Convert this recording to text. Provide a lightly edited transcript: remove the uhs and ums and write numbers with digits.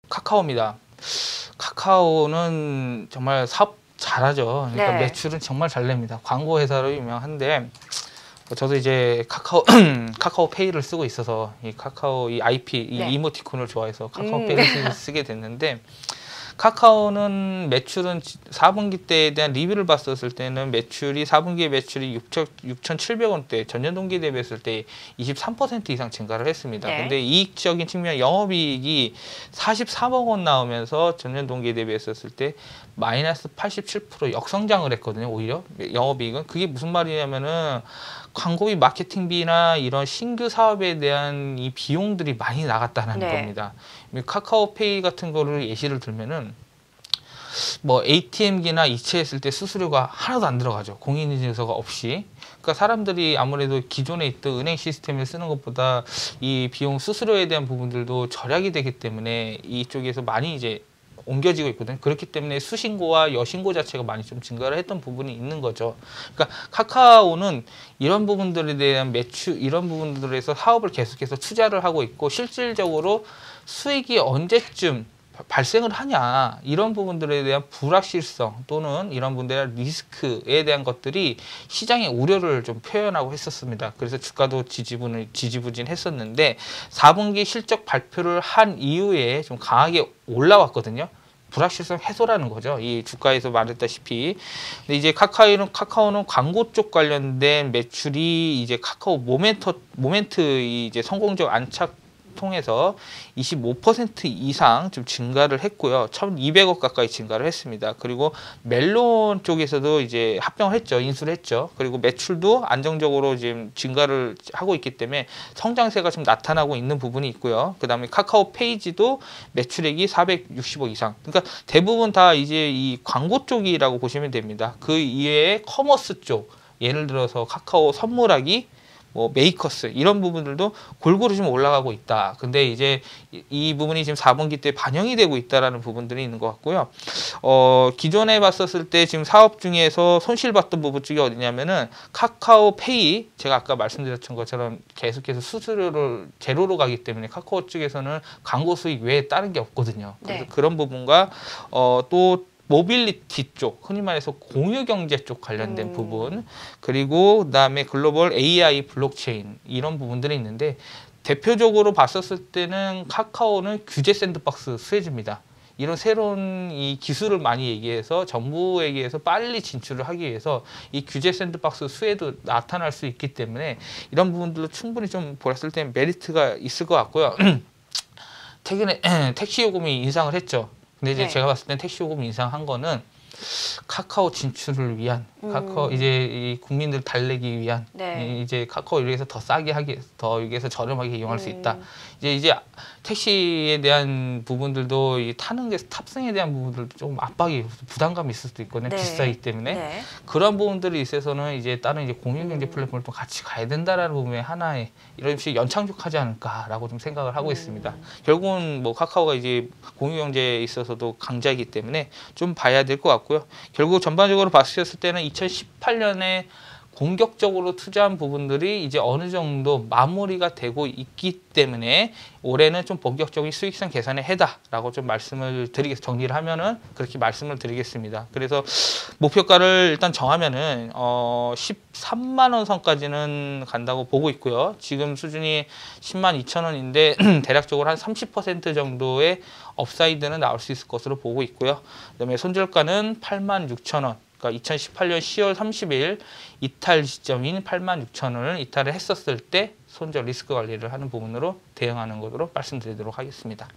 카카오입니다. 카카오는 정말 사업 잘하죠. 그러니까 네. 매출은 정말 잘 냅니다. 광고 회사로 유명한데 저도 이제 카카오페이를 쓰고 있어서 이 카카오 이 IP 이 네. 이모티콘을 좋아해서 카카오페이를 쓰게 됐는데 카카오는 매출은 4분기 때에 대한 리뷰를 봤었을 때는 매출이 4분기에 매출이 6,700원대 전년 동기 대비했을 때 23% 이상 증가를 했습니다. 네. 근데 이익적인 측면 영업이익이 43억 원 나오면서 전년 동기에 대비했었을 때 마이너스 87% 역성장을 했거든요. 오히려 영업이익은 그게 무슨 말이냐면은 광고비, 마케팅비나 이런 신규 사업에 대한 이 비용들이 많이 나갔다는 네. 겁니다. 카카오페이 같은 거를 예시를 들면은 뭐 ATM기나 이체했을 때 수수료가 하나도 안 들어가죠. 공인인증서가 없이. 그러니까 사람들이 아무래도 기존에 있던 은행 시스템을 쓰는 것보다 이 비용 수수료에 대한 부분들도 절약이 되기 때문에 이쪽에서 많이 이제 옮겨지고 있거든요. 그렇기 때문에 수신고와 여신고 자체가 많이 좀 증가를 했던 부분이 있는 거죠. 그러니까 카카오는 이런 부분들에 대한 매출, 이런 부분들에서 사업을 계속해서 투자를 하고 있고 실질적으로 수익이 언제쯤 발생을 하냐 이런 부분들에 대한 불확실성 또는 이런 부분들에 대한 리스크에 대한 것들이 시장의 우려를 좀 표현하고 했었습니다. 그래서 주가도 지지부진했었는데 4분기 실적 발표를 한 이후에 좀 강하게 올라왔거든요. 불확실성 해소라는 거죠. 이 주가에서 말했다시피. 근데 이제 카카오는 광고 쪽 관련된 매출이 이제 카카오 모멘트 이제 성공적 안착 통해서 25% 이상 좀 증가를 했고요. 1,200억 가까이 증가를 했습니다. 그리고 멜론 쪽에서도 이제 합병을 했죠. 인수를 했죠. 그리고 매출도 안정적으로 지금 증가를 하고 있기 때문에 성장세가 좀 나타나고 있는 부분이 있고요. 그 다음에 카카오 페이지도 매출액이 460억 이상. 그러니까 대부분 다 이제 이 광고 쪽이라고 보시면 됩니다. 그 이외에 커머스 쪽, 예를 들어서 카카오 선물하기, 뭐 메이커스 이런 부분들도 골고루 좀 올라가고 있다. 근데 이제 이 부분이 지금 4분기 때 반영이 되고 있다라는 부분들이 있는 것 같고요. 기존에 봤었을 때 지금 사업 중에서 손실봤던 부분 쪽이 어디냐면은 카카오페이 제가 아까 말씀드렸던 것처럼 계속해서 수수료를 제로로 가기 때문에 카카오 쪽에서는 광고 수익 외에 다른 게 없거든요. 그래서 네. 그런 부분과 또 모빌리티 쪽, 흔히 말해서 공유경제 쪽 관련된 부분, 그리고 그다음에 글로벌 AI 블록체인 이런 부분들이 있는데 대표적으로 봤었을 때는 카카오는 규제 샌드박스 수혜주입니다. 이런 새로운 이 기술을 많이 얘기해서 정부에게서 빨리 진출을 하기 위해서 이 규제 샌드박스 수혜도 나타날 수 있기 때문에 이런 부분들로 충분히 좀 보았을 때 메리트가 있을 것 같고요. 최근에 택시 요금이 인상을 했죠. 근데 이제 네. 제가 봤을 땐 택시 요금 인상한 거는 카카오 진출을 위한 카카오 이제 이 국민들 달래기 위한 네. 이제 카카오 여기서 더 싸게 하기 더 여기서 저렴하게 이용할 수 있다. 이제 택시에 대한 부분들도 이 타는 게 탑승에 대한 부분들도 조금 압박이 부담감이 있을 수도 있거든요. 네. 비싸기 때문에 네. 그런 부분들이 있어서는 이제 다른 이제 공유경제 플랫폼을 또 같이 가야 된다라는 부분에 하나의 이런 식의 연착륙하지 않을까라고 좀 생각을 하고 있습니다. 결국은 뭐 카카오가 이제 공유경제에 있어서도 강자이기 때문에 좀 봐야 될 것 같고요. 결국 전반적으로 봤을 때는 2018년에 공격적으로 투자한 부분들이 이제 어느 정도 마무리가 되고 있기 때문에 올해는 좀 본격적인 수익성 개선의 해다라고 좀 말씀을 드리겠습니다. 정리를 하면은 그렇게 말씀을 드리겠습니다. 그래서 목표가를 일단 정하면은 13만 원 선까지는 간다고 보고 있고요. 지금 수준이 10만 2천 원인데 대략적으로 한 30% 정도의 업사이드는 나올 수 있을 것으로 보고 있고요. 그다음에 손절가는 8만 6천 원. 그러니까 2018년 10월 30일 이탈 시점인 86,000원을 이탈을 했었을 때 손절 리스크 관리를 하는 부분으로 대응하는 것으로 말씀드리도록 하겠습니다.